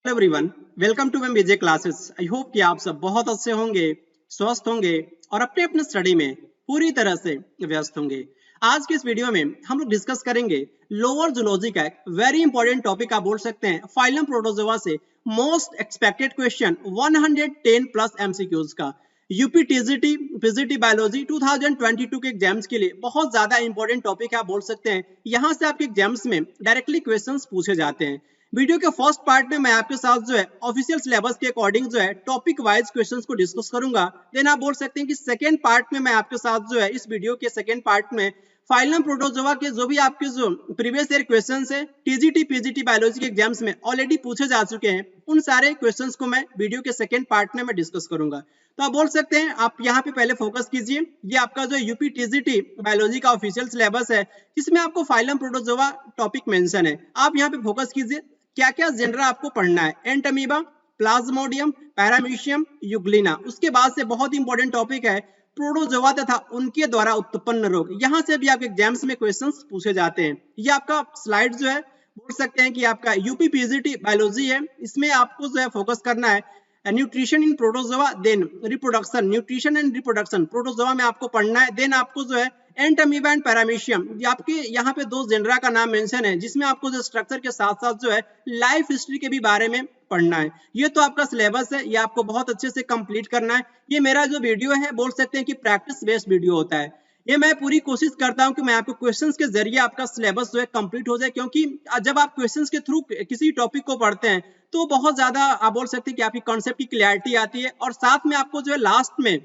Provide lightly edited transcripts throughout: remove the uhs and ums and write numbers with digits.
Hello everyone, welcome to M Vijay classes. I hope कि आप सब बहुत अच्छे होंगे, स्वस्थ होंगे और अपने अपने स्टडी में पूरी तरह से व्यस्त होंगे। आज की इस वीडियो में हम लोग डिस्कस करेंगे लोअर जूलॉजी का एक वेरी इंपॉर्टेंट टॉपिक आप बोल सकते हैं, फाइलम प्रोटोजोआ से most expected question 110 plus MCQs का यूपी टीजीटी पीजीटी बायोलॉजी 2022 के एग्जाम्स के लिए बहुत ज्यादा इंपॉर्टेंट टॉपिक है आप बोल सकते हैं। यहाँ से आपके एग्जाम्स में डायरेक्टली क्वेश्चंस पूछे जाते हैं। वीडियो के फर्स्ट पार्ट में मैं आपके साथ जो है ऑफिशियल सिलेबस के अकॉर्डिंग जो है टॉपिक वाइज क्वेश्चंस को डिस्कस करूंगा। देन आप बोल सकते हैं कि सेकंड पार्ट में मैं आपके साथ जो है इस वीडियो के सेकंड पार्ट में फाइलम प्रोटोजोआ के जो भी आपके जो प्रीवियस ईयर क्वेश्चंस है टीजीटी पीजीटी बायोलॉजी के एग्जाम्स में ऑलरेडी पूछे जा चुके हैं, उन सारे क्वेश्चंस को मैं वीडियो के सेकंड पार्ट में मैं डिस्कस करूंगा। तो आप बोल सकते हैं आप यहाँ पे पहले फोकस कीजिए, ये आपका जो यूपी टीजीटी बायोलॉजी का ऑफिशियल सिलेबस है जिसमें आपको फाइलम प्रोटोजोआ टॉपिक मेंशन है। आप यहाँ पे फोकस कीजिए क्या क्या जेनरा आपको पढ़ना है, एंटमीबा, प्लाज्मोडियम, पैरामीशियम, यूग्लिना। उसके बाद से बहुत इंपॉर्टेंट टॉपिक है प्रोटोजोआ तथा उनके द्वारा उत्पन्न रोग। यहाँ से भी आपके एग्जाम्स में क्वेश्चंस पूछे जाते हैं। ये आपका स्लाइड जो है बोल सकते हैं कि आपका यूपी पीजीटी बायोलॉजी है, इसमें आपको जो है फोकस करना है nutrition in protozoa, then reproduction, nutrition and reproduction protozoa में आपको पढ़ना है। देन आपको जो है एंटमीबा एंड पैरामीशियम, आपके यहाँ पे दो जेनरा का नाम मेंशन है जिसमें आपको जो स्ट्रक्चर के साथ साथ जो है लाइफ हिस्ट्री के भी बारे में पढ़ना है। ये तो आपका सिलेबस है, ये आपको बहुत अच्छे से कंप्लीट करना है। ये मेरा जो वीडियो है बोल सकते हैं कि प्रैक्टिस बेस्ड वीडियो होता है। ये मैं पूरी कोशिश करता हूं कि मैं आपको क्वेश्चंस के जरिए आपका सिलेबस जो है कंप्लीट हो जाए, क्योंकि जब आप क्वेश्चंस के थ्रू किसी टॉपिक को पढ़ते हैं तो बहुत ज्यादा आप बोल सकते हैं कि आपकी कॉन्सेप्ट की क्लैरिटी आती है और साथ में आपको जो है लास्ट में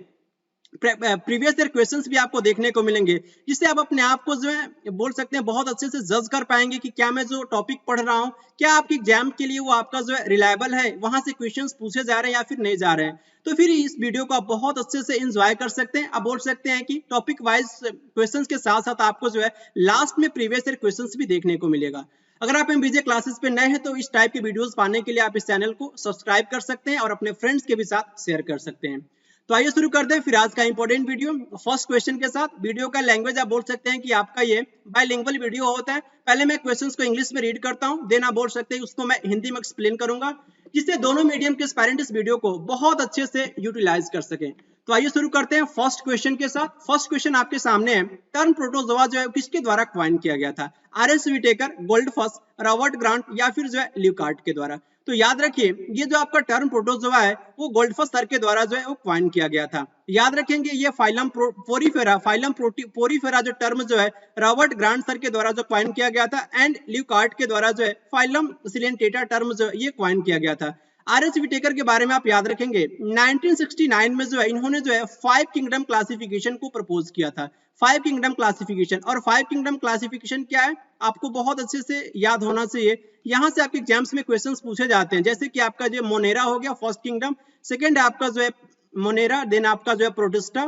प्रीवियस ईयर क्वेश्चंस भी आपको देखने को मिलेंगे, जिससे आप अपने आप को जो है बोल सकते हैं बहुत अच्छे से जज कर पाएंगे कि क्या मैं जो टॉपिक पढ़ रहा हूं क्या आपके एग्जाम के लिए वो आपका जो है रिलायबल है, वहां से क्वेश्चंस पूछे जा रहे हैं या फिर नहीं जा रहे हैं। तो फिर इस वीडियो को आप बहुत अच्छे से एंजॉय कर सकते हैं। आप बोल सकते हैं कि टॉपिक वाइज क्वेश्चंस के साथ साथ आपको जो है लास्ट में प्रीवियस ईयर क्वेश्चंस भी देखने को मिलेगा। अगर आप एमबीजे क्लासेस पे नए हैं तो इस टाइप की वीडियोस पाने के लिए आप इस चैनल को सब्सक्राइब कर सकते हैं और अपने फ्रेंड्स के भी साथ शेयर कर सकते हैं। तो आइए शुरू करते हैं फिर आज का इंपॉर्टेंट वीडियो फर्स्ट क्वेश्चन के साथ। वीडियो का लैंग्वेज आप बोल सकते हैं कि आपका ये बाइलिंगुअल वीडियो होता है। पहले मैं क्वेश्चंस को इंग्लिश में रीड करता हूं, देन आप बोल सकते हैं उसको मैं हिंदी में एक्सप्लेन करूंगा, जिससे दोनों मीडियम के एस्पायरेंट इस वीडियो को बहुत अच्छे से यूटिलाइज कर सकें। तो आइए शुरू करते हैं फर्स्ट क्वेश्चन के साथ। फर्स्ट क्वेश्चन आपके सामने है, टर्म प्रोटोजोआ जो है किसके द्वारा क्वाइन किया गया था? आर.एस. व्हिटेकर, गोल्डफस, रॉबर्ट ग्रांट या फिर जो है ल्यूकार्ट के द्वारा? तो याद रखिए ये जो आपका टर्म प्रोटोजोआ है वो गोल्डफस सर के द्वारा जो है वो क्वाइन किया गया था। याद रखेंगे ये फाइलम पोरीफेरा जो टर्म जो है रॉबर्ट ग्रांट सर के द्वारा जो क्वाइन किया गया था, एंड ल्यूकार्ट के द्वारा जो है फाइलम सिलेंटेटा टर्म जो है ये क्वाइन किया गया था। आर.एस. व्हिटेकर के बारे में आप याद रखेंगे 1969 में जो है इन्होंने जो है 5 किंगडम क्लासिफिकेशन को प्रपोज किया था। 5 किंगडम क्लासिफिकेशन, और 5 किंगडम क्लासिफिकेशन क्या है आपको बहुत अच्छे से याद होना चाहिए। यहाँ से आपके एग्जाम्स में क्वेश्चंस पूछे जाते हैं, जैसे कि आपका जो मोनेरा हो गया फर्स्ट किंगडम, सेकंड है आपका जो है मोनेरा, देन आपका जो है प्रोटिस्टा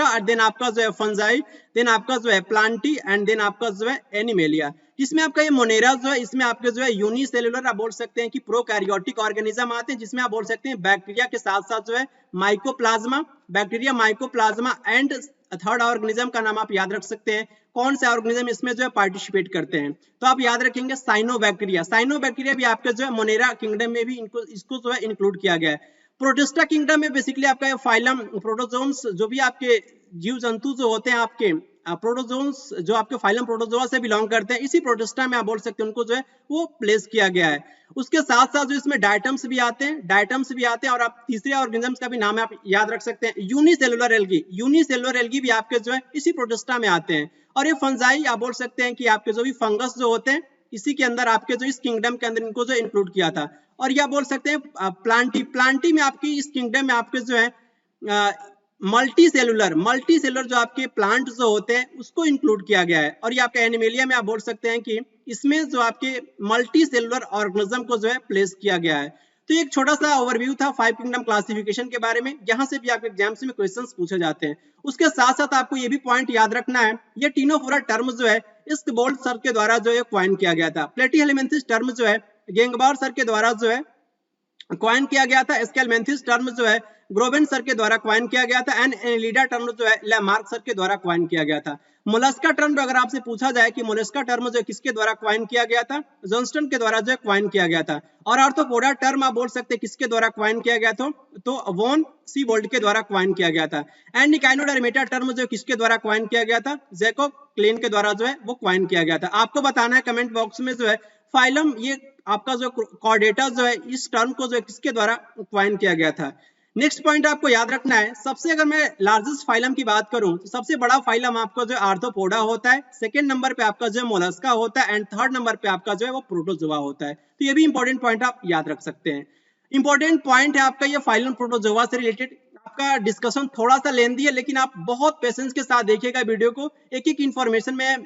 और देन आपका जो है फंजाई, देन आपका जो है प्लांटी एंड देन आपका जो है एनिमेलिया। जिसमें आपका ये मोनेरा जो है इसमें आपके जो है यूनिसेलुलर आप बोल सकते हैं कि प्रोकैरियोटिक ऑर्गेनिज्म आते हैं, जिसमें आप बोल सकते हैं बैक्टीरिया के साथ साथ जो है mycoplasma, bacteria mycoplasma and third organism का नाम आप याद रख सकते हैं। कौन से ऑर्गेनिज्म इसमें जो है पार्टिसिपेट करते हैं? तो आप याद रखेंगे साइनोबैक्टीरिया भी आपके जो है मोनेरा किंगडम में भी इसको जो है इंक्लूड किया गया है। प्रोटिस्टा किंगडम में बेसिकली आपका फाइलम प्रोटोजोन्स जो भी आपके जीव जंतु जो होते हैं आपके प्रोटोजोन्स जो आपके फाइलम प्रोटोजोआ से बिलोंग करते हैं, इसी प्रोटिस्टा में आप बोल सकते हैं उनको जो है वो प्लेस किया गया है। उसके साथ साथ जो इसमें डायटम्स भी आते हैं और आप तीसरे ऑर्गेनिजम्स का भी नाम आप याद रख सकते हैं यूनिसेलुलर एल्गी भी आपके जो है इसी प्रोटिस्टा में आते हैं। और ये फंजाई आप बोल सकते हैं कि आपके जो भी फंगस जो होते हैं इसी के अंदर आपके जो इस किंगडम के अंदर इनको जो इंक्लूड किया था। और यह बोल सकते हैं प्लांटी में आपकी इस किंगडम में आपके जो है मल्टी सेलुलर जो आपके प्लांट जो होते हैं उसको इंक्लूड किया गया है। और ये आपका एनिमेलिया में आप बोल सकते हैं कि इसमें जो आपके मल्टी सेलुलर ऑर्गेनिज्म को जो है प्लेस किया गया है। तो एक छोटा सा ओवरव्यू था 5 किंगडम क्लासिफिकेशन के बारे में, यहाँ से भी आपके एग्जाम्स में क्वेश्चंस पूछे जाते हैं। उसके साथ साथ आपको ये भी पॉइंट याद रखना है, ये टीनोफोरा टर्म जो है इस्कबोल्ड सर के द्वारा जो है क्वाइन किया गया था। प्लेटीहेलमिन्थिस टर्म जो है गेंगबार सर के द्वारा जो है क्वाइन किया गया था। स्केलमेंथिस टर्म जो है ग्रोवेन सर के द्वारा क्वाइन किया गया था एंड एनिलिडा टर्म जो है लैमार्क सर के द्वारा क्वाइन किया गया था। मोलस्का टर्म अगर आपसे पूछा जाए कि मोलस्का टर्म जो किसके द्वारा क्वाइन किया गया था, जॉनस्टन के द्वारा जो है क्वाइन किया गया था। और आर्थ्रोपोडा टर्म आप बोल सकते हैं किसके द्वारा क्वाइन किया गया था, तो वॉन सीबोल्ट के द्वारा क्वाइन किया गया था। एंड निकाइनोडर्मेटा टर्म जो किसके द्वारा क्वाइन किया गया था, जैकोब क्लेन के द्वारा जो है वो क्वाइन किया गया था। आपको बताना है कमेंट बॉक्स में जो है फाइलम, ये आपका जो कॉर्डेटा जो है इस टर्म को जो है किसके द्वारा क्वाइन किया गया था। नेक्स्ट पॉइंट आपको याद रखना है, सबसे अगर मैं लार्जेस्ट फाइलम की बात करूं तो सबसे बड़ा फाइलम आपका जो आर्थ्रोपोडा होता है, सेकंड नंबर पे आपका जो मोलस्का होता है एंड थर्ड नंबर पे आपका जो है वो प्रोटोजोआ होता है। तो ये भी इंपॉर्टेंट पॉइंट आप याद रख सकते हैं। इंपॉर्टेंट पॉइंट है आपका ये फाइलम प्रोटोजोआ से रिलेटेड। आपका डिस्कशन थोड़ा सा लेंदी है लेकिन आप बहुत पेशेंस के साथ देखिएगा वीडियो को, एक एक इंफॉर्मेशन में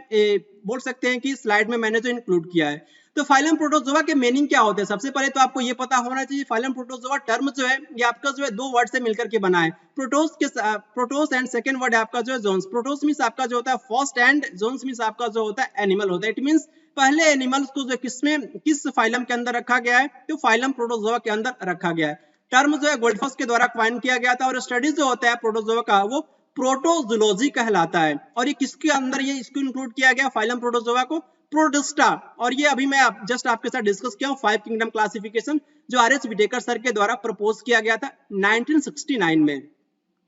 बोल सकते हैं कि स्लाइड में मैंने जो इंक्लूड किया है। तो फाइलम प्रोटोजोआ के मीनिंग क्या होते हैं, सबसे पहले तो आपको ये पता होना चाहिए फाइलम प्रोटोजोआ टर्म जो है ये आपका जो है दो वर्ड से मिलकर के बना है, प्रोटोस एंड सेकंड वर्ड है आपका जो है जोन्स। प्रोटोस मींस आपका जो होता है फर्स्ट एंड जोन्स मींस आपका जो होता है एनिमल होता है। इट मींस पहले एनिमल्स को जो किस फाइलम के अंदर रखा गया है, तो फाइलम प्रोटोजोआ के अंदर रखा गया है। टर्म जो है गोल्डफॉस के द्वारा क्वाइन किया गया था और स्टडीज जो होता है प्रोटोजोआ का वो प्रोटोजोलॉजी कहलाता है। और ये किसके अंदर ये इसको इंक्लूड किया गया फाइलम प्रोटोजोआ को, प्रोटिस्टा। और ये अभी मैं जस्ट आपके साथ डिस्कस किया हूं 5 किंगडम क्लासिफिकेशन जो आर.एच. विटेकर सर के द्वारा प्रपोज किया गया था 1969 में।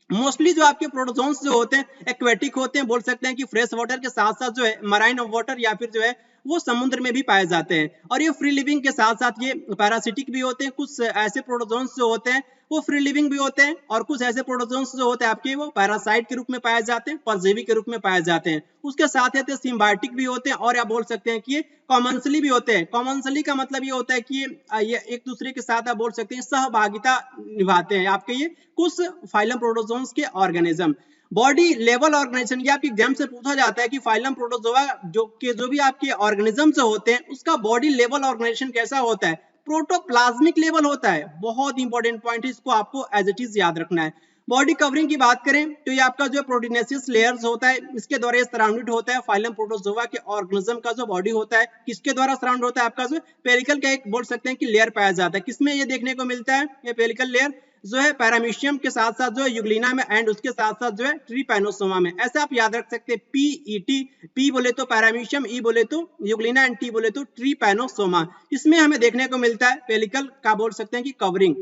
मोस्टली जो आपके प्रोटोजोन्स जो होते हैं एक्वेटिक होते हैं, बोल सकते हैं कि फ्रेश वाटर के साथ साथ जो है मराइन वाटर या फिर जो है वो समुद्र में भी पाए जाते हैं। और ये फ्री लिविंग के साथ साथ ये पैरासिटिक भी होते हैं। कुछ ऐसे प्रोटोजोन्स जो होते हैं वो फ्री लिविंग भी होते हैं और कुछ ऐसे प्रोटोजोन्स जो होते हैं आपके वो पैरासाइट के रूप में पाए जाते हैं, परजीवी के रूप में पाए जाते हैं। उसके साथ ही सिम्बायोटिक भी होते हैं और आप बोल सकते हैं कि ये कॉमन्सली भी होते हैं। कॉमन्सली का मतलब ये होता है कि ये एक दूसरे के साथ आप बोल सकते हैं सहभागिता निभाते हैं आपके ये कुछ फाइलम प्रोटोजोन्स के ऑर्गेनिज्म। बॉडी लेवल ऑर्गेनाइजेशन, ये आपके एग्जाम से पूछा जाता है कि फाइलम प्रोटोजोआ जो भी आपके ऑर्गेनिज्म जो होते हैं उसका बॉडी लेवल ऑर्गेनाइजेशन कैसा होता है, प्रोटोप्लाज्मिक लेवल होता है। बहुत इंपॉर्टेंट पॉइंट है, इसको आपको एज इट इज याद रखना है। बॉडी कवरिंग की बात करें तो ये आपका जो प्रोटीनेसियस लेयर्स होता है इसके द्वारा सराउंडेड होता है। फाइलम प्रोटोजोआ के ऑर्गेनिज्म का जो बॉडी होता है किसके द्वारा सराउंड होता है, आपका जो पेरिकल का एक बोल सकते हैं कि लेयर पाया जाता है। किसमें ये देखने को मिलता है, ये पेरिकल लेयर जो है पैरामीशियम के साथ साथ जो है यूग्लिना में एंड उसके साथ साथ जो है ट्रीपैनोसोमा में। ऐसे आप याद रख सकते हैं पीईटी, पी बोले तो पैरामीशियम, ई बोले तो यूग्लिना एंड टी बोले तो ट्रीपैनोसोमा। इसमें हमें देखने को मिलता है पेरिकल का बोल सकते हैं कि कवरिंग।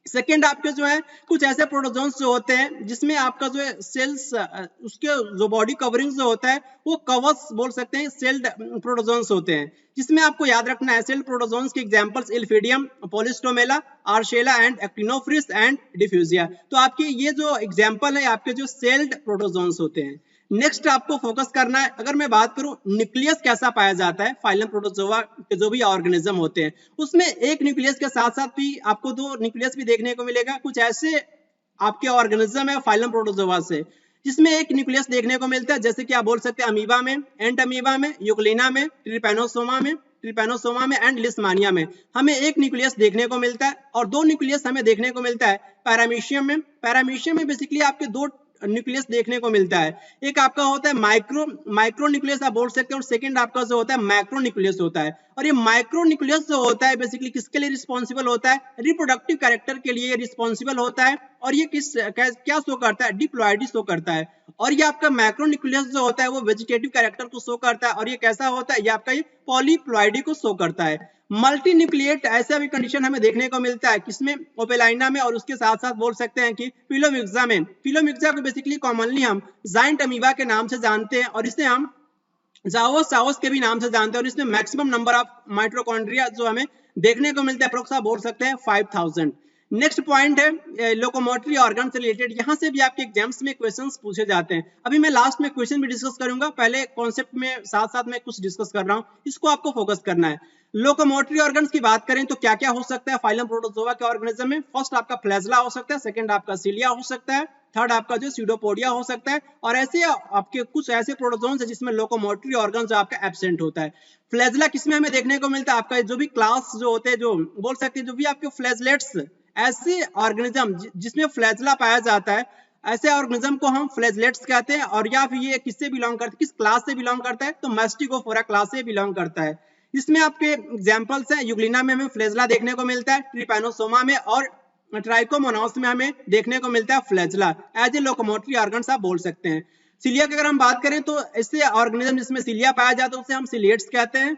सेकेंड आपके जो है कुछ ऐसे प्रोटोजोन्स जो होते हैं जिसमें आपका जो है सेल्स उसके जो बॉडी कवरिंग जो होता है वो कवर्स बोल सकते हैं सेल्ड प्रोटोजोन्स होते हैं। जिसमें आपको याद रखना है सेल्ड प्रोटोजोन्स के एग्जांपल्स इल्फिडियम, पॉलिस्टोमेला, आर्शेला एंड एक्टिनोफ्रिस एंड डिफ्यूजिया। तो आपके ये जो एग्जांपल है आपके जो सेल्ड प्रोटोजोन्स होते हैं। नेक्स्ट आपको फोकस करना है, अगर मैं बात करूं न्यूक्लियस कैसा पाया जाता है फाइलम प्रोटोजोआ के जो भी ऑर्गेनिज्म होते हैं उसमें एक न्यूक्लियस के साथ साथ भी आपको दो न्यूक्लियस भी देखने को मिलेगा। कुछ ऐसे आपके ऑर्गेनिज्म है फाइलम प्रोटोजोआ से जिसमें एक न्यूक्लियस देखने को मिलता है, जैसे कि आप बोल सकते हैं अमीबा में, एंट अमीबा में, यूग्लिना में, ट्रिपैनोसोमा में एंड लिस्मानिया में हमें एक न्यूक्लियस देखने को मिलता है। और दो न्यूक्लियस हमें देखने को मिलता है पैरामीशियम में। पैरामीशियम में बेसिकली आपके दो न्यूक्लियस देखने को मिलता है, एक आपका होता है माइक्रो न्यूक्लियस आप बोल सकते हैं और सेकंड आपका जो होता है मैक्रो न्यूक्लियस होता है। और ये माइक्रो न्यूक्लियस जो होता है बेसिकली किसके लिए रिस्पॉन्सिबल होता है, रिप्रोडक्टिव कैरेक्टर के लिए रिस्पॉन्सिबल होता है। और ये क्या शो करता है, डिप्लॉयडी शो करता है। और ये आपका मैक्रो न्यूक्लियस जो होता है वो वेजिटेटिव कैरेक्टर को शो करता है। और ये कैसा होता है, ये आपका ये पॉलीप्लॉयडी को शो करता है। मल्टी न्यूक्लिएट ऐसा भी कंडीशन हमें देखने को मिलता है किसमें, ओपेलाइना में और उसके साथ साथ बोल सकते हैं कि फिलोमिक्सा में। फिलोमिक्सा को बेसिकली कॉमनली हम जाइंट अमीबा के नाम से जानते हैं और इसे हम जाओस के भी नाम से जानते हैं। और इसमें मैक्सिमम नंबर ऑफ माइटोकॉन्ड्रिया जो हमें देखने को मिलता है अप्रोक्स बोल सकते हैं 5000। नेक्स्ट पॉइंट है लोकोमोटरी ऑर्गन से रिलेटेड, यहां से भी आपके एग्जाम्स में क्वेश्चंस पूछे जाते हैं। अभी मैं लास्ट में क्वेश्चन भी डिस्कस करूंगा, पहले कॉन्सेप्ट में साथ साथ में कुछ डिस्कस कर रहा हूं, इसको आपको फोकस करना है। लोकोमोटरी ऑर्गन्स की बात करें तो क्या क्या हो सकता है फाइलम प्रोटोजोआ के ऑर्गेनिज्म में। फर्स्ट आपका फ्लैजला हो सकता है, सेकंड आपका सिलिया हो सकता है, थर्ड आपका जो स्यूडोपोडिया हो सकता है। और ऐसे आपके कुछ ऐसे प्रोटोजोन्स है जिसमें लोकोमोटरी ऑर्गन जो आपका एब्सेंट होता है। फ्लैजला किसमें हमें देखने को मिलता है, आपका जो भी क्लास जो होते हैं जो बोल सकते हैं जो भी आपके फ्लैजलेट्स, ऐसे ऑर्गेनिज्म जिसमें फ्लैजला पाया जाता है ऐसे ऑर्गेनिज्म को हम फ्लैजलेट्स कहते हैं। और या फिर ये किससे बिलोंग करता है, किस क्लास से बिलोंग करता है, तो मैस्टिकोफोरा क्लास से बिलोंग करता है। इसमें आपके एग्जांपल्स हैं, यूग्लिना में हमें फ्लैजला देखने को मिलता है, ट्रिपैनोसोमा में और ट्राइकोमोनास में हमें देखने को मिलता है flagella as a locomotory organs आप बोल सकते हैं। सिलिया की अगर हम बात करें तो इससे ऑर्गेनिज्म जिसमें सिलिया पाया जाता है उसे हम सिलिएट्स कहते हैं।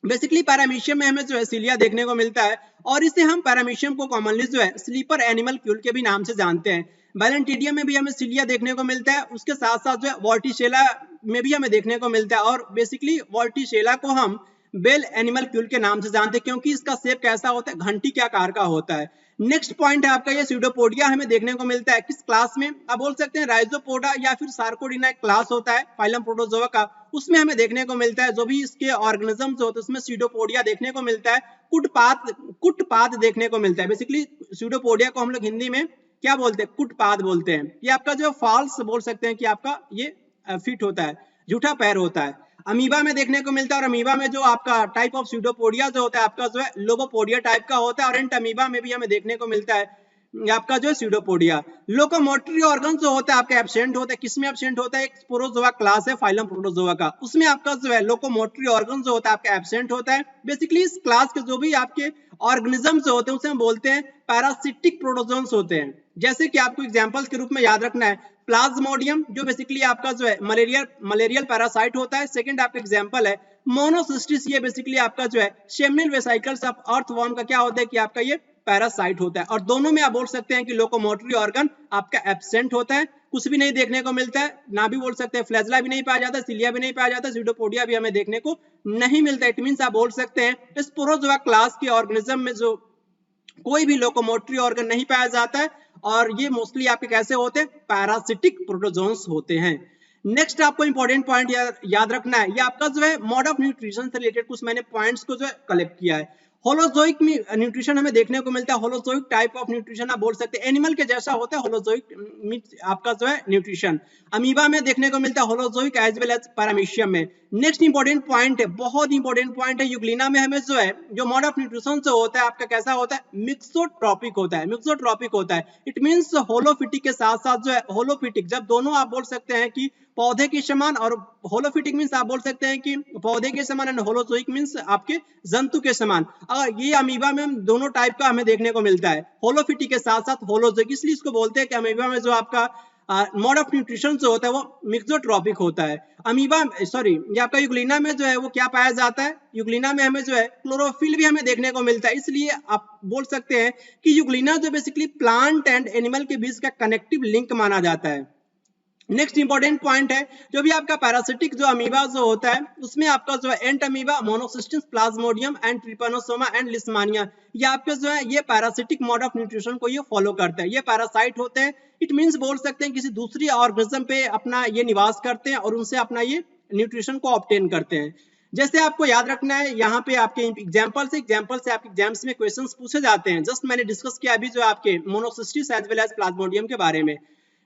बेसिकली पैरामीशियम में हमें जो है सिलिया देखने को मिलता है और इसे हम पैरामीशियम को कॉमनली जो है स्लीपर एनिमलक्यूल के भी नाम से जानते हैं। बैलेंटिडियम में भी हमें सिलिया देखने को मिलता है, उसके साथ साथ जो है वॉल्टिशेला में भी हमें देखने को मिलता है और बेसिकली वॉल्टिशेला को हम बेल एनिमलक्यूल के नाम से जानते हैं क्योंकि इसका शेप कैसा होता है, घंटी के आकार का होता है। नेक्स्ट पॉइंट है आपका ये स्यूडोपोडिया हमें देखने को मिलता है किस क्लास में, आप बोल सकते हैं राइजोपोडा या फिर सार्कोडिना एक क्लास होता है फाइलम प्रोटोजोआ का, उसमें हमें देखने को मिलता है। जो भी इसके ऑर्गेनिजम्स होते हैं उसमें स्यूडोपोडिया देखने को मिलता है, कुटपाद देखने को मिलता है। बेसिकली स्यूडोपोडिया को हम लोग हिंदी में क्या बोलते हैं, कुटपाद बोलते हैं। ये आपका जो फॉल्स बोल सकते हैं कि आपका ये फिट होता है, झूठा पैर होता है। अमीबा में देखने को मिलता है और अमीबा में जो आपका टाइप ऑफ स्यूडोपोडिया जो होता है आपका जो है लोबोपोडिया टाइप का होता है और एंट अमीबा में भी हमें देखने को मिलता है आपका जो है स्यूडोपोडिया। लोकोमोटरी ऑर्गन जो होता है आपका एब्सेंट होता है, किसमें एब्सेंट होता है, एक प्रोटोजोआ क्लास है फाइलम प्रोटोजोआ का, उसमें आपका जो है लोकोमोटरी ऑर्गन जो होता है आपका एब्सेंट होता है। बेसिकली इस क्लास के जो भी आपके ऑर्गेनिजम्स जो होते हैं उसे हम बोलते हैं पैरासिटिक प्रोटोजोन्स होते हैं। जैसे कि आपको एग्जांपल्स के रूप में याद रखना है प्लाज्मोडियम जो बेसिकली आपका जो है मलेरियल पैरासाइट होता है। सेकंड आपका एग्जांपल है मोनोसिस्टिस, ये बेसिकली आपका जो है सेमिनल वेसिकल्स ऑफ अर्थवर्म का क्या होता है कि आपका ये पैरासाइट होता है। और दोनों में आप बोल सकते हैं कि लोकोमोटरी ऑर्गन आपका एब्सेंट होता है, कुछ भी नहीं देखने को मिलता है, ना भी बोल सकते हैं फ्लैजेला भी नहीं पाया जाता, सिलिया भी नहीं पाया जाता, स्यूडोपोडिया भी हमें देखने को नहीं मिलता। इट मींस आप बोल सकते हैं इस प्रोटोजोआ क्लास के ऑर्गेनिज्म में जो कोई भी लोकोमोटरी ऑर्गन नहीं पाया जाता है और ये मोस्टली आपके कैसे होते हैं, पैरासिटिक प्रोटोजोन्स होते हैं। नेक्स्ट आपको इंपॉर्टेंट पॉइंट याद रखना है, ये आपका जो है मोड ऑफ न्यूट्रिशन से रिलेटेड कुछ मैंने पॉइंट्स को जो है कलेक्ट किया है। होलोजोइक में न्यूट्रिशन हमें देखने को मिलता है, होलोजोइक टाइप ऑफ न्यूट्रिशन आप बोल सकते हैं, एनिमल के जैसा होता है होलोजोइक आपका जो है न्यूट्रिशन। अमीबा में देखने को मिलता है holozoic as well as paramecium में। नेक्स्ट इंपॉर्टेंट पॉइंट है, बहुत इंपॉर्टेंट पॉइंट है, यूग्लिना में हमें जो है जो मोड ऑफ न्यूट्रिशन जो होता है आपका कैसा होता है, मिक्सोट्रॉपिक होता है, मिक्सोट्रॉपिक होता है। इट मींस होलोफिटिक के साथ साथ जो है होलोफिटिक, जब दोनों आप बोल सकते हैं कि पौधे के समान, और होलोफिटिक मींस आप बोल सकते हैं कि पौधे के समान एंड होलोजोइक मींस आपके जंतु के समान। अगर ये अमीबा में दोनों टाइप का हमें देखने को मिलता है, होलोफिटिक के साथ साथ होलोजोइक, इसलिए इसको बोलते हैं कि अमीबा में जो आपका मोड ऑफ न्यूट्रिशन जो होता है वो मिक्सोट्रॉपिक होता है। अमीबा ये आपका यूग्लिना में जो है वो क्या पाया जाता है, यूग्लिना में हमें जो है क्लोरोफिल भी हमें देखने को मिलता है, इसलिए आप बोल सकते हैं कि यूग्लिना जो बेसिकली प्लांट एंड एनिमल के बीच का कनेक्टिव लिंक माना जाता है। नेक्स्ट इंपॉर्टेंट पॉइंट है, जो भी आपका पैरासिटिक जो अमीबा जो होता है उसमें आपका जो है entamoeba, monocystis, plasmodium and trypanosoma and leishmania, ये आपके जो है ये पैरासिटिक मोड ऑफ न्यूट्रिशन को ये फॉलो करते हैं, ये पैरासाइट होते हैं। इट मींस बोल सकते हैं किसी दूसरी ऑर्गेनिज्म पे अपना ये निवास करते हैं और उनसे अपना ये न्यूट्रिशन को ऑब्टेन करते हैं। जैसे आपको याद रखना है, यहाँ पे आपके एग्जांपल से आपके एग्जाम्स में क्वेश्चंस पूछे जाते हैं। जस्ट मैंने डिस्कस किया अभी जो आपके monocystis as well as plasmodium के बारे में।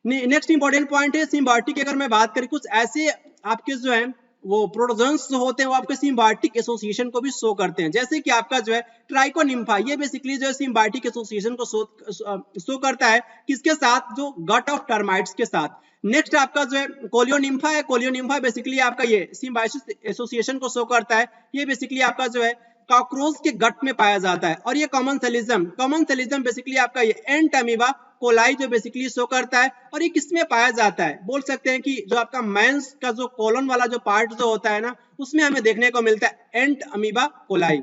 नेक्स्ट इंपॉर्टेंट पॉइंट है सिम्बायोटिक की अगर मैं बात करें, कुछ ऐसे आपके जो है वो प्रोटोजोन्स जो होते हैं वो आपके सिम्बायोटिक एसोसिएशन को भी शो करते हैं। जैसे कि आपका जो है ट्राइकोनिम्फा, ये बेसिकली जो है सिम्बायोटिक एसोसिएशन को शो करता है किसके साथ, जो गट ऑफ टर्माइट्स के साथ। नेक्स्ट आपका जो है कोलियोनिम्फा है, कोलियोनिम्फा बेसिकली आपका ये सिम्बायोसिस एसोसिएशन को शो करता है, ये बेसिकली आपका जो है कॉकरोच के गट में पाया जाता है। और ये कॉमन सेलिज्म बेसिकली आपका ये एंट अमीबा कोलाई जो बेसिकली शो करता है, और ये किसमें पाया जाता है, बोल सकते हैं कि जो आपका मेंस का जो कोलन वाला जो पार्ट जो होता है ना उसमें हमें देखने को मिलता है एंट अमीबा कोलाई।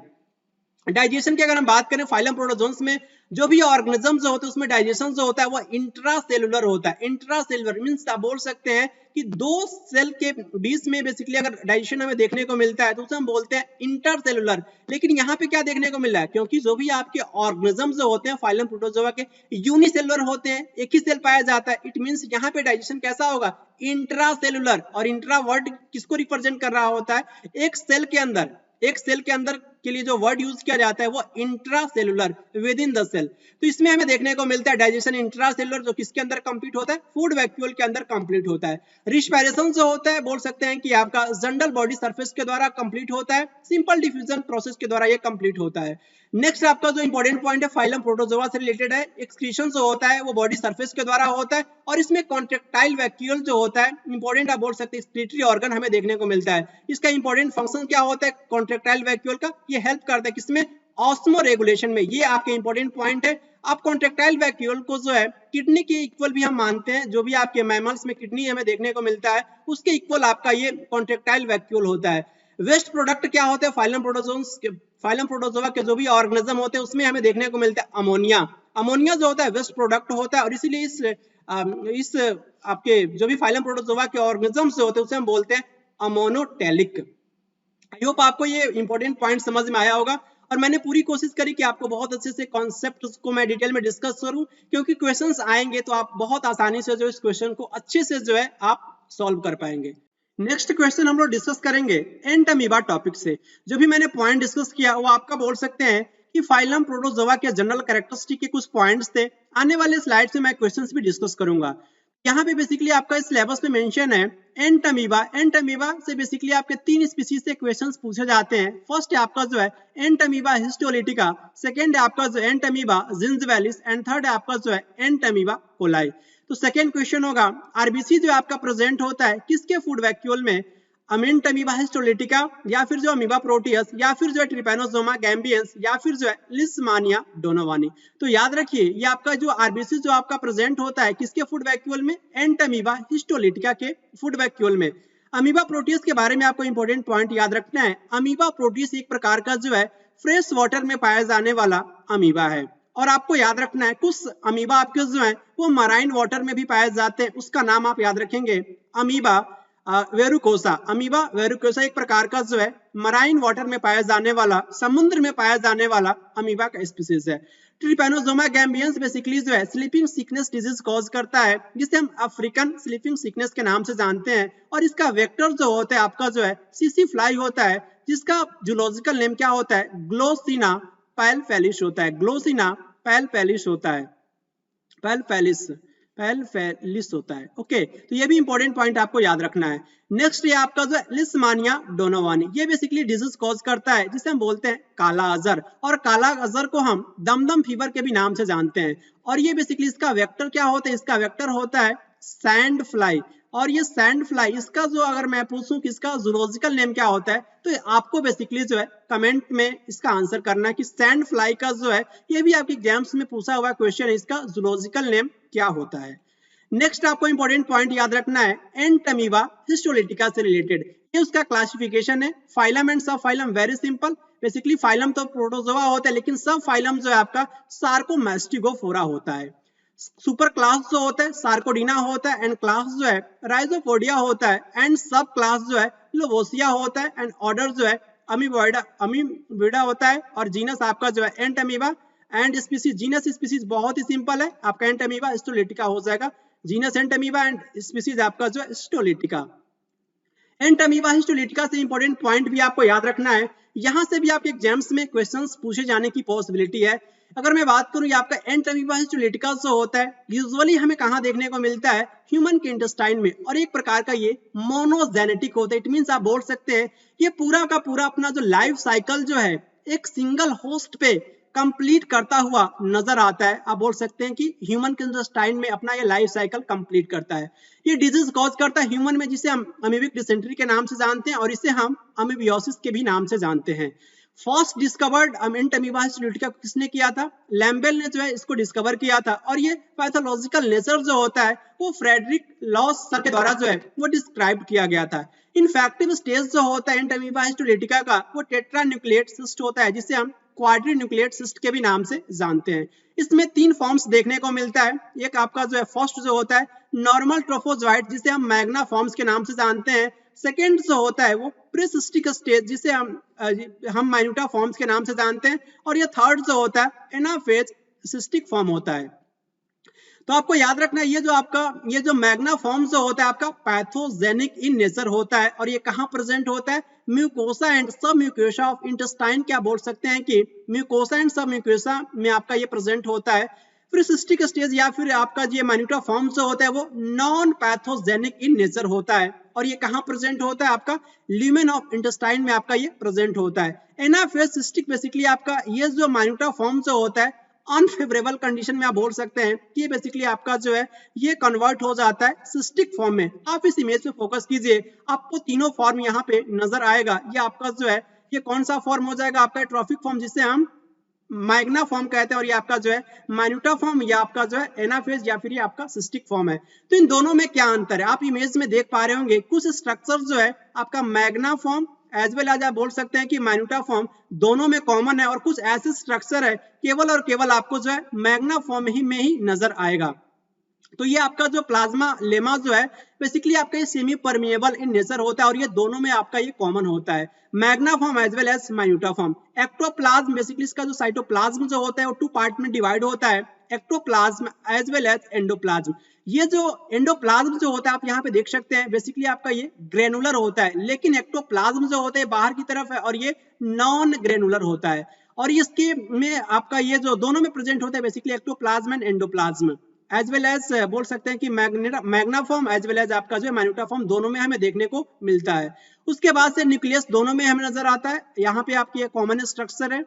डाइजेशन की अगर हम बात करें फाइलम प्रोटोजोन्स में जो भी ऑर्गेनिज्म जो होते हैं उसमें डाइजेशन जो होता है वो इंट्रासेलुलर होता है। इंट्रासेलुलर मींस आप बोल सकते हैं कि दो सेल के बीच में बेसिकली अगर डाइजेशन हमें देखने को मिलता है तो उसे हम बोलते हैं इंटरसेलुलर। लेकिन यहाँ पे क्या देखने को मिल रहा है, क्योंकि जो भी आपके ऑर्गेनिज्म जो होते हैं फाइलम प्रोटोजोआ के यूनिसेलुलर होते हैं, एक ही सेल पाया जाता है। इट मींस यहाँ पे डाइजेशन कैसा होगा, इंट्रासेलुलर। और इंट्रा वर्ड किसको रिप्रेजेंट कर रहा होता है, एक सेल के अंदर के लिए जो वर्ड यूज किया जाता है वो intracellular, within the cell. तो इसमें हमें देखने को मिलता है डाइजेशन इंट्रासेलुलर, जो किसके अंदर कंप्लीट होता है, फूड वैक्यूल के अंदर कंप्लीट होता है। रिस्पिरेशन जो होता है बोल सकते हैं कि आपका जनरल बॉडी सरफेस के द्वारा कंप्लीट होता है, सिंपल डिफ्यूजन प्रोसेस के द्वारा ये कंप्लीट होता है। नेक्स्ट आपका जो इंपॉर्टेंट पॉइंट है फाइलम प्रोटोजोआ से रिलेटेड है, एक्सक्रीशन जो होता है वो बॉडी सरफेस के द्वारा होता है, और इसमें कॉन्ट्रेक्टाइल वैक्यूल जो होता है इंपॉर्टेंट आप बोल सकते हैं एक्सक्रीटरी ऑर्गन हमें देखने को मिलता है। इसका इंपॉर्टेंट फंक्शन क्या होता है कॉन्ट्रेक्टाइल वैक्यूल का, ये हेल्प करता है किसमें, ऑस्मो रेगुलेशन में। ये आपके इंपॉर्टेंट पॉइंट है, आप कॉन्ट्रेक्टाइल वैक्यूल को जो है किडनी के इक्वल भी हम मानते हैं, जो भी आपके मैमल्स में किडनी हमें देखने को मिलता है उसके इक्वल आपका ये कॉन्ट्रेक्टाइल वैक्यूल होता है। वेस्ट प्रोडक्ट क्या होते हैं, फाइलम प्रोटोजोआ के जो भी ऑर्गेनिज्म होते हैं उसमें हमें देखने को मिलता है अमोनिया। अमोनिया जो होता है वेस्ट प्रोडक्ट होता है और इसीलिए इस आपके जो भी फाइलम प्रोटोजोआ के ऑर्गेनिजम्स होते हैं उसे हम बोलते हैं अमोनोटेलिक। आई होप आपको ये इंपॉर्टेंट पॉइंट समझ में आया होगा और मैंने पूरी कोशिश करी कि आपको बहुत अच्छे से कॉन्सेप्ट को मैं डिटेल में डिस्कस करूं, क्योंकि क्वेश्चंस आएंगे तो आप बहुत आसानी से जो इस क्वेश्चन को अच्छे से जो है आप सॉल्व कर पाएंगे। नेक्स्ट क्वेश्चन हम लोग डिस्कस करेंगे एंट अमीबा टॉपिक से। जो भी मैंने पॉइंट डिस्कस किया वो आपका बोल सकते हैं कि फाइलम प्रोटोजोआ के जनरल कैरेक्टरिस्टिक के कुछ पॉइंट्स थे। आने वाले स्लाइड से मैं क्वेश्चंस भी डिस्कस करूंगा। यहाँ पे बेसिकली आपका इस सिलेबस में मेंशन है एंट अमीबा। एंट अमीबा से बेसिकली आपके 3 स्पीशीज से क्वेश्चंस पूछे जाते हैं। फर्स्ट है आपका जो है एंट अमीबा हिस्टोलिटिका, सेकंड है आपका जो एंट अमीबा जिंजिबेलिस एंड थर्ड है आपका जो है एंट अमीबा कोलाई। तो सेकंड क्वेश्चन होगा आरबीसी जो आपका प्रेजेंट होता है किसके फूड वैक्यूल में, एंट अमीबा हिस्टोलिटिका या फिर जो अमीबा प्रोटियस या फिर जो है ट्रिपैनोसोमा गैम्बियंस या फिर जो है लिस्मानिया डोनोवानी। तो याद रखिए ये आपका जो आरबीसी जो आपका प्रेजेंट होता है किसके फूड वैक्यूल में, एंट अमीबा हिस्टोलिटिका के फूड वैक्यूल में। अमीबा प्रोटियस के बारे में आपको इंपॉर्टेंट पॉइंट याद रखना है। अमीबा प्रोटियस एक प्रकार का जो है फ्रेश वाटर में पाया जाने वाला अमीबा है और आपको याद रखना है कुछ अमीबा आपके जो है वो मराइन वाटर में भी पाए जाते हैं। उसका नाम आप याद रखेंगे अमीबा वेरुकोसा। अमीबा वेरुकोसा एक प्रकार का जो है मराइन वाटर में पाया जाने वाला, समुद्र में पाया जाने वाला अमीबा का स्पीशीज है। ट्रिपैनोसोमा गैम्बियंस बेसिकली जो है स्लीपिंग सिकनेस डिजीज कॉज करता है जिसे हम अफ्रीकन स्लीपिंग सिकनेस के नाम से जानते हैं और इसका वेक्टर जो होता है आपका जो है सीसी फ्लाई होता है जिसका जूलॉजिकल नेम क्या होता है, ग्लोसिना पैलफेलिस होता है। ग्लोसिना पैलफेलिस होता है, पैलफेलिस होता है। ओके, तो ये भी इंपॉर्टेंट पॉइंट आपको याद रखना है। नेक्स्ट ये आपका जो लिस्मानिया डोनोवानी, ये बेसिकली डिजीज कॉज करता है जिसे हम बोलते हैं काला अजर और काला अजर को हम दमदम फीवर के भी नाम से जानते हैं। और ये बेसिकली इसका वेक्टर क्या होता है, इसका वेक्टर होता है सैंड फ्लाई। और ये सैंड फ्लाई इसका जो अगर मैं पूछूं कि इसका जूलॉजिकल नेम क्या होता है तो आपको बेसिकली जो है कमेंट में इसका आंसर करना है कि सैंड फ्लाई का जो है ये भी आपके एग्जाम्स में पूछा हुआ क्वेश्चन है, इसका जूलॉजिकल नेम क्या होता है। नेक्स्ट आपको इंपॉर्टेंट पॉइंट याद रखना है एंट अमीबा हिस्टोलिटिका से रिलेटेड, ये उसका क्लासिफिकेशन है। फाइलम एंड सब phylum very simple, basically phylum तो प्रोटोजोआ होता है लेकिन सब फाइलम जो है आपका सार्कोमैस्टिगोफोरा होता है। सुपर क्लास जो होता है सार्कोडिना होता है एंड क्लास जो है राइजोपोडिया होता है एंड सब क्लास जो है लोबोसिया होता है एंड ऑर्डर जो है अमीबोइडा होता है और जीनस आपका जो है entamoeba and species. Genus species बहुत ही सिंपल है, आपका एंट अमीबा हिस्टोलिटिका हो जाएगा। Genus ant amoeba and species आपका जो है हिस्टोलिटिका। एंट अमीबा हिस्टोलिटिका से इंपॉर्टेंट पॉइंट भी आपको याद रखना है, यहां से भी आपके एग्जाम्स में क्वेश्चंस पूछे जाने की पॉसिबिलिटी है। अगर मैं बात करूं ये आपका एंट अमीबा हिस्टोलिटिका जो होता है यूजुअली हमें कहां देखने को मिलता है, ह्यूमन के इंटेस्टाइन में, और एक प्रकार का ये मोनोजेनेटिक होता है। इट मींस आप बोल सकते हैं ये पूरा का पूरा अपना जो लाइफ साइकिल जो है एक सिंगल होस्ट पे कंप्लीट करता हुआ नजर आता है। आप बोल सकते हैं कि ह्यूमन के इंटेस्टाइन में अपना ये लाइफ साइकिल कंप्लीट करता है। ये डिजीज कॉज करता है ह्यूमन में जिसे हम अमीबिक डिसेंट्री के नाम से जानते हैं और इसे हम अमीबियोसिस के भी नाम से जानते हैं। फर्स्ट डिस्कवर्ड एंट अमीबा हिस्टोलिटिका किसने किया था, लैम्बेल ने जो है इसको डिस्कवर किया था और ये पैथोलॉजिकल नेचर जो होता है वो फ्रेडरिक लॉस सर के द्वारा जो है वो डिस्क्राइब किया गया था। इनफेक्टिव स्टेज जो होता है एंट अमीबा हिस्टोलिटिका का वो टेट्रान्यूक्लिएट सिस्ट होता है जिसे हम क्वाड्रीन्यूक्लिएट सिस्ट के भी नाम से जानते हैं। इसमें 3 फॉर्म्स देखने को मिलता है। एक आपका जो है फर्स्ट जो होता है नॉर्मल ट्रोफोजॉइट जिसे हम मैग्ना फॉर्म्स के नाम से जानते हैं। सेकेंड जो होता है वो प्रीसिस्टिक स्टेज जिसे हम माइन्यूटा फॉर्म्स के नाम से जानते हैं और ये थर्ड जो होता है एनाफेज सिस्टिक फॉर्म होता है। तो आपको याद रखना है ये जो आपका ये जो मैग्ना फॉर्म जो होता है आपका पैथोजेनिक इन नेचर होता है और ये कहाँ प्रेजेंट होता है, म्यूकोसा एंड सब म्यूकोसा ऑफ इंटेस्टाइन। क्या बोल सकते हैं कि म्यूकोसा एंड सब म्यूकोसा में आपका ये प्रेजेंट होता है। फिर सिस्टिक स्टेज या फिर आपका ये माइन्यूटा फॉर्म जो होता है वो नॉन पैथोजेनिक इन नेचर होता है और ये कहाँ प्रेजेंट होता है, आपका ल्यूमेन ऑफ इंटेस्टाइन में आपका ये प्रेजेंट होता है। एनाफेज सिस्टिक बेसिकली आपका ये जो माइन्यूटा फॉर्म जो होता है अनफेवरेबल कंडीशन में आप बोल सकते हैं कि बेसिकली आपका जो है ये कन्वर्ट हो जाता है सिस्टिक फॉर्म में। आप इस इमेज पे फोकस कीजिए, आपको तीनों फॉर्म यहाँ पे नजर आएगा। ये आपका जो है ये कौन सा फॉर्म हो जाएगा, आपका ट्रॉफिक फॉर्म जिसे हम मैग्ना फॉर्म कहते हैं और ये आपका जो है माइन्यूटा फॉर्म, या आपका जो है एनाफेज, या फिर ये आपका सिस्टिक फॉर्म है। तो इन दोनों में क्या अंतर है, आप इमेज में देख पा रहे होंगे कुछ स्ट्रक्चर जो है आपका magna form as well as आप बोल सकते हैं कि माइन्यूटा फॉर्म दोनों में कॉमन है, और कुछ ऐसे स्ट्रक्चर है केवल और केवल आपको जो है मैग्ना फॉर्म में ही नजर आएगा। तो ये आपका जो प्लाज्मा लेमा जो है बेसिकली आपका ये सेमी परमिएबल इन नेचर होता है, और ये दोनों में आपका ये कॉमन होता है, magna form as well as minuta form. Ectoplasm basically इसका जो साइटोप्लाज्म जो होता है वो 2 पार्ट में डिवाइड होता है, ectoplasm as well as endoplasm. ये जो एंडोप्लाज्म जो होता है आप यहाँ पे देख सकते हैं बेसिकली आपका ये ग्रेनुलर होता है, लेकिन एक्टोप्लाज्म जो होता है बाहर की तरफ है और ये नॉन ग्रेनुलर होता है, और इसके में आपका ये जो दोनों में प्रेजेंट होता है basically ectoplasm and endoplasm as well as बोल सकते हैं कि magna form as well as आपका जो है माइन्यूटा फॉर्म दोनों में हमें देखने को मिलता है। उसके बाद से न्यूक्लियस दोनों में हमें नजर आता है, यहाँ पे आपकी कॉमन स्ट्रक्चर है।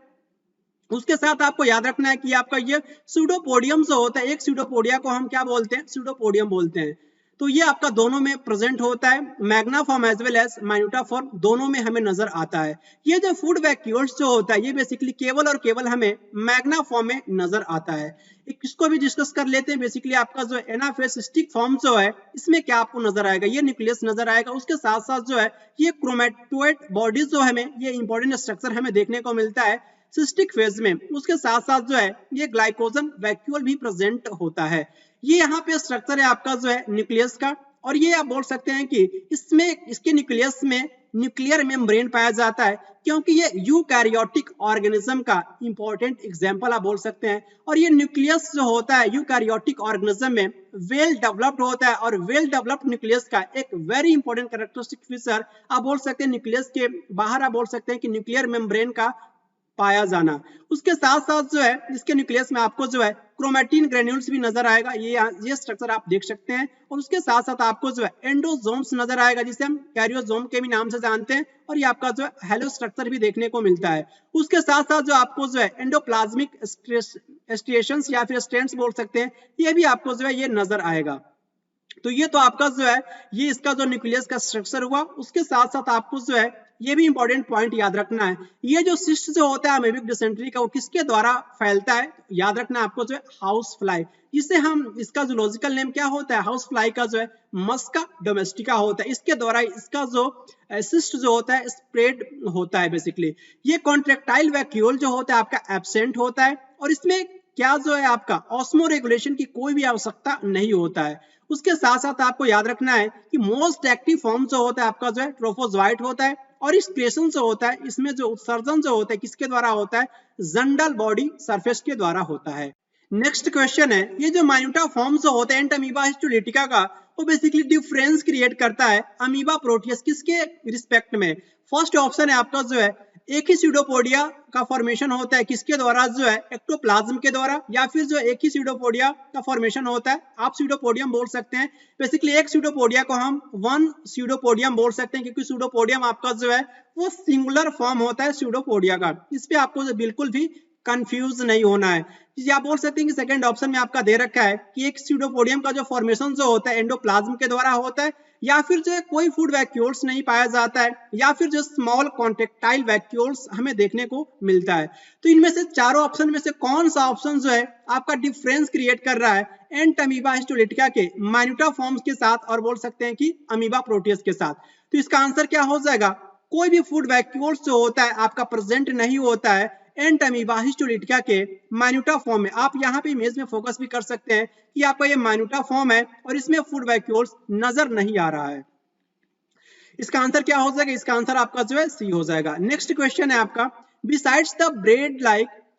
उसके साथ आपको याद रखना है कि आपका ये स्यूडोपोडियम जो होता है, एक स्यूडोपोडिया को हम क्या बोलते हैं, स्यूडोपोडियम बोलते हैं। तो ये आपका दोनों में प्रेजेंट होता है, magna form as well as minuta form दोनों में हमें नजर आता है। ये जो फूड वैक्यूल्स जो होता है ये बेसिकली केवल और केवल हमें मैग्ना फॉर्म में नजर आता है। इसको भी डिस्कस कर लेते हैं। बेसिकली आपका जो एनाफेज सिस्टिक फॉर्म जो है इसमें क्या आपको नजर आएगा, ये न्यूक्लियस नजर आएगा। उसके साथ साथ जो है ये क्रोमेटोइड बॉडीज जो हमें ये इंपॉर्टेंट स्ट्रक्चर हमें देखने को मिलता है सिस्टिक फेज में। उसके साथ साथ जो है ये ग्लाइकोजन वैक्यूल भी प्रेजेंट होता है। ये यहाँ पे स्ट्रक्चर है आपका जो है न्यूक्लियस का, और ये आप बोल सकते हैं कि इसमें इसके न्यूक्लियस में न्यूक्लियर मेम्ब्रेन पाया जाता है, क्योंकि ये यूकैरियोटिक ऑर्गेनिज्म का इंपॉर्टेंट एग्जांपल आप बोल सकते हैं। और ये न्यूक्लियस जो होता है यूकैरियोटिक ऑर्गेनिज्म में वेल डेवलप्ड होता है, और वेल डेवलप्ड न्यूक्लियस का एक वेरी इंपॉर्टेंट कैरेक्टरिस्टिक फीचर आप बोल सकते हैं न्यूक्लियस के बाहर आप बोल सकते हैं कि न्यूक्लियर मेम्ब्रेन का पाया जाना। उसके साथ साथ जो है इसके न्यूक्लियस में आपको जो है क्रोमेटिन ग्रेन्यूल्स भी नजर आएगा, ये स्ट्रक्चर आप देख सकते हैं। और उसके साथ साथ आपको जो है एंडोसोम्स नजर आएगा, जिसे हम कैरियोसोम के भी नाम से जानते हैं, और ये आपका जो है हेलो स्ट्रक्चर भी देखने को मिलता है। उसके साथ साथ जो आपको जो है एंडोप्लाज्मिक स्ट्रिएशंस या फिर स्टेंट्स बोल सकते हैं, ये भी आपको जो है ये नजर आएगा। तो ये तो आपका जो है ये इसका जो न्यूक्लियस का स्ट्रक्चर हुआ। उसके साथ साथ आपको जो है ये भी इंपॉर्टेंट पॉइंट याद रखना है, ये जो सिस्ट जो होता है अमीबिक डिसेंट्री का वो किसके द्वारा फैलता है, याद रखना है आपको जो है हाउस फ्लाई, जिसे हम इसका जूलॉजिकल नेम क्या होता है, हाउस फ्लाई का जो है मस्का डोमेस्टिका होता है। इसके द्वारा इसका जो सिस्ट जो होता है स्प्रेड होता है। बेसिकली ये कॉन्ट्रेक्टाइल वैक्यूल जो होता है आपका एब्सेंट होता है, और इसमें क्या जो है आपका ऑस्मो रेगुलेशन की कोई भी आवश्यकता नहीं होता है। उसके साथ साथ आपको याद रखना है कि मोस्ट एक्टिव फॉर्म जो होता है आपका जो है ट्रोफोजोइट होता है, और इस क्रिएशन जो होता है इसमें जो उत्सर्जन जो होता है किसके द्वारा होता है, जंडल बॉडी सरफेस के द्वारा होता है। नेक्स्ट क्वेश्चन है, ये जो माइन्यूटा फॉर्म जो होता है एंट अमीबा हिस्टोलिटिका का, वो बेसिकली डिफरेंस क्रिएट करता है अमीबा प्रोटियस किसके रिस्पेक्ट में। फर्स्ट ऑप्शन है आपका जो है एक ही स्यूडोपोडिया का फॉर्मेशन होता है, किसके द्वारा जो है एक्टोप्लाज्म के द्वारा, या फिर जो एक ही स्यूडोपोडिया का फॉर्मेशन होता है आप स्यूडोपोडियम बोल सकते हैं। बेसिकली एक स्यूडोपोडिया को हम वन स्यूडोपोडियम बोल सकते हैं, क्योंकि स्यूडोपोडियम आपका जो है वो सिंगुलर फॉर्म होता है स्यूडोपोडिया का। इस पे आपको बिल्कुल भी कंफ्यूज नहीं होना है। आप बोल सकते हैं कि सेकंड ऑप्शन में आपका दे रखा है कि एक स्यूडोपोडियम का जो फॉर्मेशन जो होता है एंडोप्लाज्म के द्वारा होता है, या फिर जो है कोई फूड वैक्यूल्स नहीं पाया जाता है, या फिर जो स्मॉल कॉन्ट्रेक्टाइल वैक्यूल्स हमें देखने को मिलता है। तो इनमें से चारों ऑप्शन में से कौन सा ऑप्शन जो है आपका डिफरेंस क्रिएट कर रहा है एंट अमीबा हिस्टोलिटिका के माइन्यूटा फॉर्म्स के साथ, और बोल सकते हैं कि अमीबा प्रोटियस के साथ। तो इसका आंसर क्या हो जाएगा, कोई भी फूड वैक्यूल्स जो होता है आपका प्रेजेंट नहीं होता है एंट अमीबा हिस्टोलिटिका के माइन्यूटा फॉर्म में। आप यहाँ पे इमेज में फोकस भी कर सकते हैं कि आपका ये माइन्यूटा फॉर्म है और इसमें फूड वैक्यूल्स नजर नहीं आ रहा है। इसका आंसर क्या हो जाएगा, इसका आंसर आपका जो है सी हो जाएगा। नेक्स्ट क्वेश्चन है आपका, besides the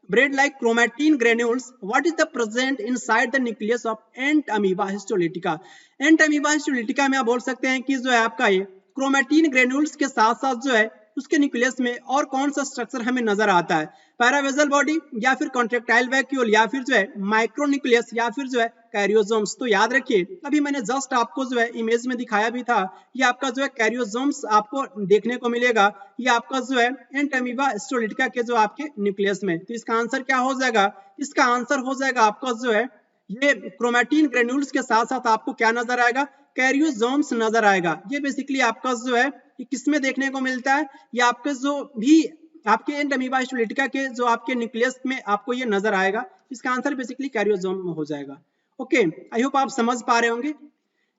bread like chromatin granules, what is the present inside the nucleus of ant amoeba histolytica? ant amoeba histolytica में आप बोल सकते हैं कि जो है आपका ये क्रोमेटिन ग्रेन्यूल्स के साथ साथ जो है उसके न्यूक्लियस में और कौन सा स्ट्रक्चर हमें नजर आता है, पैरावेजल बॉडी, या फिर कॉन्ट्रेक्टाइल वैक्यूल, या फिर जो है माइक्रोन्यूक्लियस, या फिर जो है कैरियोसोम्स। तो याद रखिए अभी मैंने जस्ट आपको जो है इमेज में दिखाया भी था, ये आपका जो है कैरियोसोम्स आपको देखने को मिलेगा, ये आपका जो है एंट अमीबा हिस्टोलिटिका के जो आपके न्यूक्लियस में। तो इसका आंसर क्या हो जाएगा, इसका आंसर हो जाएगा आपका जो है ये क्रोमेटिन ग्रेन्यूल्स के साथ साथ आपको क्या नजर आएगा, कैरियोसोम्स नजर आएगा। ये बेसिकली आपका जो है ये किसमें देखने को मिलता है, ये आपके जो भी आपके एंड अमीबा हिस्टोलिटिका के जो आपके न्यूक्लियस में आपको ये नजर आएगा। इसका आंसर बेसिकली कैरियोसोम हो जाएगा। ओके, आई होप आप समझ पा रहे होंगे।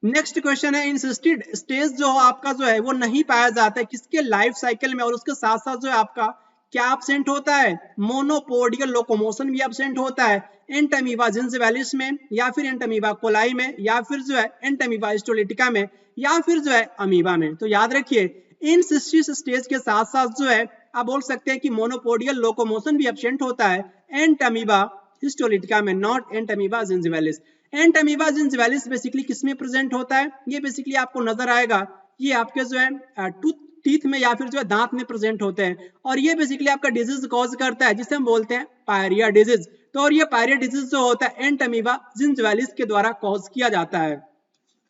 नेक्स्ट क्वेश्चन है, इंसिस्टेड स्टेज जो आपका जो है वो नहीं पाया जाता है किसके लाइफ साइकिल में, और उसके साथ साथ जो है आपका क्या एब्सेंट होता है, मोनोपोडियल लोकोमोशन भी एब्सेंट होता है एंट अमीबा जिंजिवालिस में, या फिर एंट अमीबा कोलाई में, या फिर जो है एंट अमीबा हिस्टोलिटिका में, या फिर जो है अमीबा में। तो याद रखिए इंसिस्टेड स्टेज के साथ साथ जो है आप बोल सकते हैं कि मोनोपोडियल लोकोमोशन भी एब्सेंट होता है एंट अमीबा हिस्टोलिटिका में, not entamoeba gingivalis. Entamoeba gingivalis basically किसमें प्रेजेंट होता है, ये बेसिकली आपको नजर आएगा, ये आपके जो है टीथ में या फिर जो है दांत में प्रेजेंट होते हैं, और ये बेसिकली आपका डिजीज कॉज करता है जिसे हम बोलते हैं पायरिया डिजीज। तो और ये पायरिया डिजीज जो होता है एंट अमीबा जिंजिवालिस के द्वारा कॉज किया जाता है।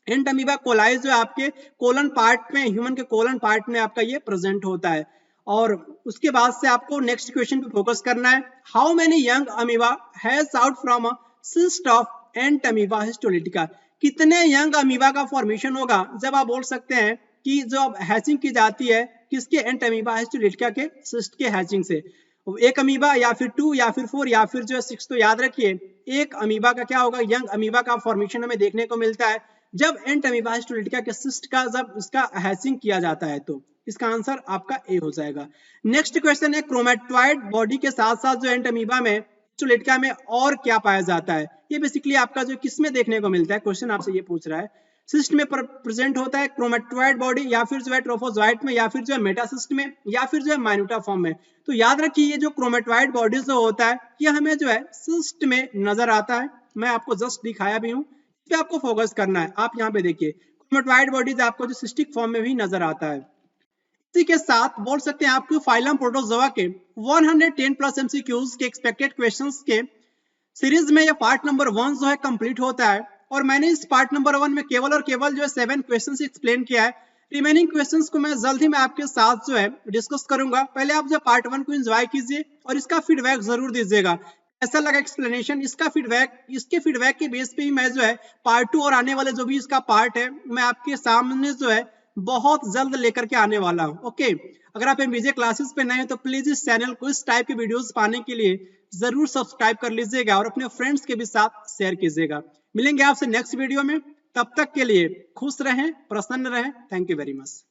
एंट अमीबा कोलाई जो है आपके कोलन पार्ट में, ह्यूमन के कोलन पार्ट में आपका ये प्रेजेंट होता है। और उसके बाद से आपको नेक्स्ट क्वेश्चन पे फोकस करना है, how many young amoeba has out from a cyst of ant amoeba histolytica. कितने यंग अमीबा का फॉर्मेशन होगा जब आप बोल सकते हैं कि जो अब हैचिंग की जाती है किसके, एंट अमीबा हिस्टोलिटिका के सिस्ट के हैचिंग से। एक अमीबा या फिर 2 या फिर 4 या फिर जो है 6। तो याद रखिए एक अमीबा का क्या होगा, यंग अमीबा का फॉर्मेशन हमें देखने को मिलता है जब एंट अमीबा हिस्टोलिटिका के सिस्ट का जब इसका हैचिंग किया जाता है। तो इसका आंसर आपका ए हो जाएगा। नेक्स्ट क्वेश्चन है, क्रोमेटॉइड बॉडी के साथ साथ जो एंट अमीबा में हिस्टोलिटिका में और क्या पाया जाता है, ये बेसिकली आपका जो किसमें देखने को मिलता है, क्वेश्चन आपसे ये पूछ रहा है। सिस्ट में प्रेजेंट होता है क्रोमेटॉइड बॉडी, या फिर जो है ट्रोफोजोइट में, या फिर जो है मेटासिस्ट में, या फिर जो है माइनोटा फॉर्म में। तो याद रखिए ये जो क्रोमेटॉइड बॉडी जो होता है ये हमें जो है सिस्ट में नजर आता है। मैं आपको जस्ट दिखाया भी हूँ, इस पे आपको फोकस करना है। आप यहाँ पे देखिए क्रोमेटॉइड बॉडीज आपको जो सिस्टिक फॉर्म में भी नजर आता है। इसी के साथ बोल सकते हैं आपको फाइलम प्रोटोजोआ के 110 प्लस एमसीक्यूज के एक्सपेक्टेड क्वेश्चंस के सीरीज में ये पार्ट नंबर 1 जो है कंप्लीट होता है। और मैंने इस पार्ट नंबर 1 में केवल और केवल जो है 7 क्वेश्चंस एक्सप्लेन किया है। रिमेनिंग क्वेश्चंस को मैं जल्द ही मैं आपके साथ जो है डिस्कस करूंगा। पहले आप जो पार्ट 1 को एंजॉय कीजिए और इसका फीडबैक जरूर दीजिएगा, ऐसा लगा एक्सप्लेनेशन। इसका फीडबैक, इसके फीडबैक के बेस पे ही मैं जो है पार्ट 2 और आने वाले जो भी इसका पार्ट है मैं आपके सामने जो है बहुत जल्द लेकर के आने वाला हूँ। ओके, अगर आप एमबीजे क्लासेस पे नए हैं तो प्लीज इस चैनल को इस टाइप के वीडियोस पाने के लिए जरूर सब्सक्राइब कर लीजिएगा और अपने फ्रेंड्स के भी साथ शेयर कीजिएगा। मिलेंगे आपसे नेक्स्ट वीडियो में, तब तक के लिए खुश रहें, प्रसन्न रहें। Thank you very much.